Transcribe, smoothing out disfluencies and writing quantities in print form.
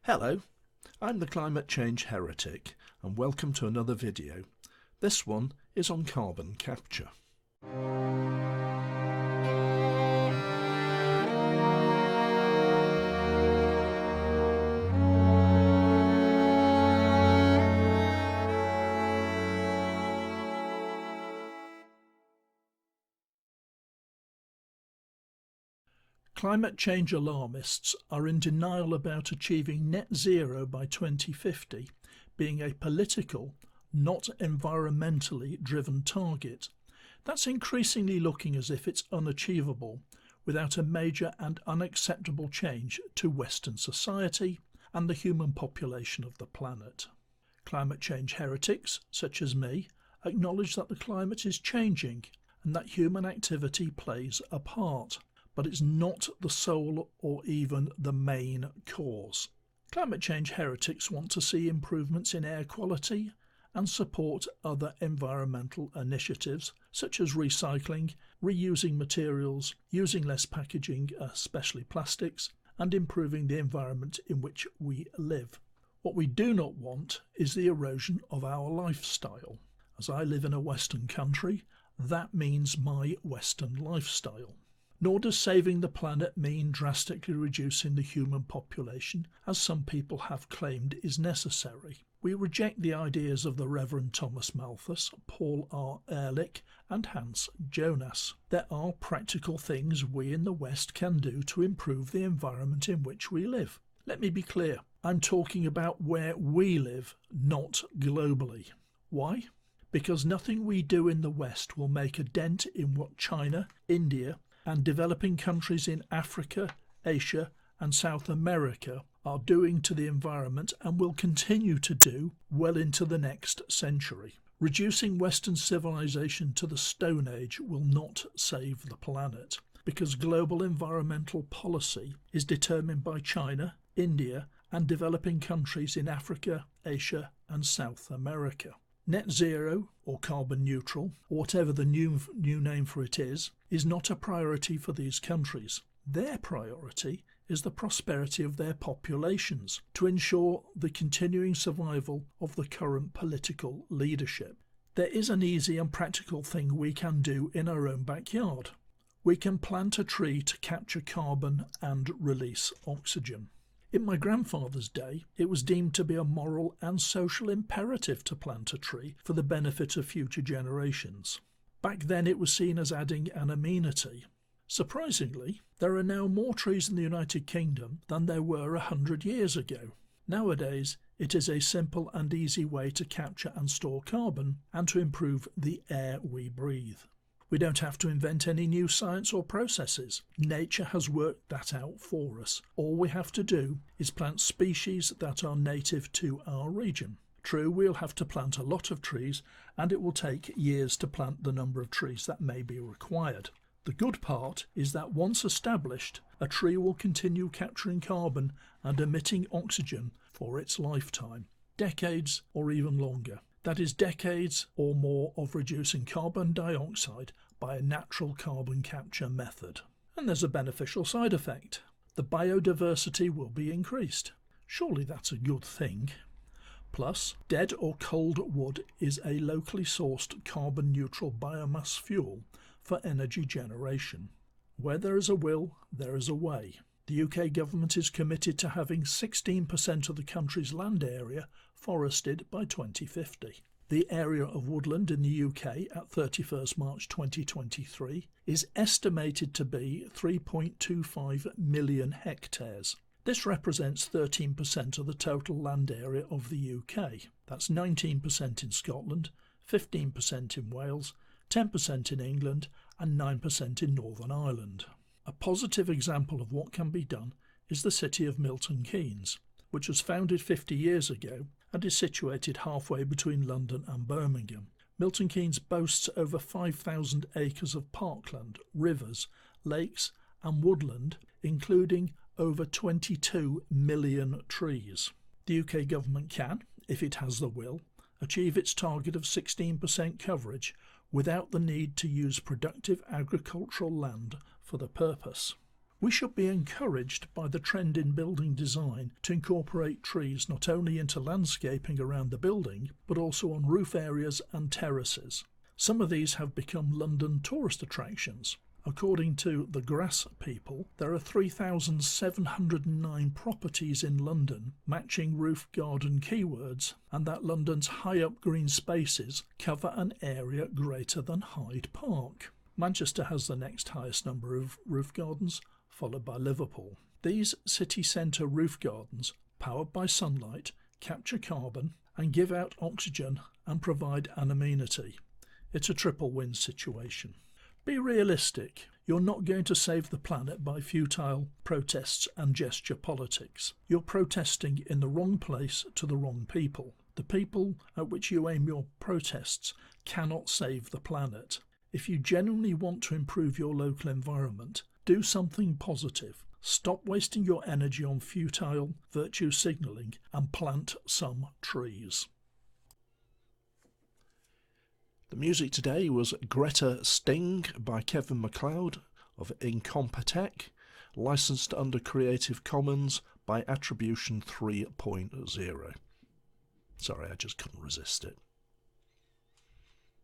Hello, I'm the Climate Change Heretic and welcome to another video. This one is on carbon capture. Climate change alarmists are in denial about achieving net zero by 2050 being a political, not environmentally driven target. That's increasingly looking as if it's unachievable without a major and unacceptable change to Western society and the human population of the planet. Climate change heretics, such as me, acknowledge that the climate is changing and that human activity plays a part, but it's not the sole or even the main cause. Climate change heretics want to see improvements in air quality and support other environmental initiatives such as recycling, reusing materials, using less packaging, especially plastics, and improving the environment in which we live. What we do not want is the erosion of our lifestyle. As I live in a Western country, that means my Western lifestyle. Nor does saving the planet mean drastically reducing the human population, as some people have claimed is necessary. We reject the ideas of the Reverend Thomas Malthus, Paul R. Ehrlich and Hans Jonas. There are practical things we in the West can do to improve the environment in which we live. Let me be clear, I'm talking about where we live, not globally. Why? Because nothing we do in the West will make a dent in what China, India, and developing countries in Africa, Asia and South America are doing to the environment and will continue to do well into the next century. Reducing Western civilization to the Stone Age will not save the planet, because global environmental policy is determined by China, India and developing countries in Africa, Asia and South America. Net zero, or carbon neutral, or whatever the new name for it is not a priority for these countries. Their priority is the prosperity of their populations to ensure the continuing survival of the current political leadership. There is an easy and practical thing we can do in our own backyard. We can plant a tree to capture carbon and release oxygen. In my grandfather's day, it was deemed to be a moral and social imperative to plant a tree for the benefit of future generations. Back then it was seen as adding an amenity. Surprisingly, there are now more trees in the United Kingdom than there were 100 years ago. Nowadays, it is a simple and easy way to capture and store carbon and to improve the air we breathe. We don't have to invent any new science or processes. Nature has worked that out for us. All we have to do is plant species that are native to our region. True, we'll have to plant a lot of trees and it will take years to plant the number of trees that may be required. The good part is that once established, a tree will continue capturing carbon and emitting oxygen for its lifetime, decades or even longer. That is decades or more of reducing carbon dioxide by a natural carbon capture method. And there's a beneficial side effect. The biodiversity will be increased. Surely that's a good thing. Plus, dead or cold wood is a locally sourced carbon neutral biomass fuel for energy generation. Where there is a will, there is a way. The UK government is committed to having 16% of the country's land area forested by 2050. The area of woodland in the UK at 31st March 2023 is estimated to be 3.25 million hectares. This represents 13% of the total land area of the UK. That's 19% in Scotland, 15% in Wales, 10% in England and 9% in Northern Ireland. A positive example of what can be done is the city of Milton Keynes, which was founded 50 years ago and is situated halfway between London and Birmingham. Milton Keynes boasts over 5,000 acres of parkland, rivers, lakes and woodland, including over 22 million trees. The UK government can, if it has the will, achieve its target of 16% coverage without the need to use productive agricultural land for the purpose. We should be encouraged by the trend in building design to incorporate trees not only into landscaping around the building, but also on roof areas and terraces. Some of these have become London tourist attractions. According to the Grass People, there are 3,709 properties in London matching roof garden keywords, and that London's high-up green spaces cover an area greater than Hyde Park. Manchester has the next highest number of roof gardens, followed by Liverpool. These city centre roof gardens, powered by sunlight, capture carbon and give out oxygen and provide an amenity. It's a triple win situation. Be realistic. You're not going to save the planet by futile protests and gesture politics. You're protesting in the wrong place to the wrong people. The people at which you aim your protests cannot save the planet. If you genuinely want to improve your local environment, do something positive. Stop wasting your energy on futile virtue signalling and plant some trees. The music today was Greta Sting by Kevin MacLeod of Incompetech, licensed under Creative Commons by Attribution 3.0. Sorry, I just couldn't resist it.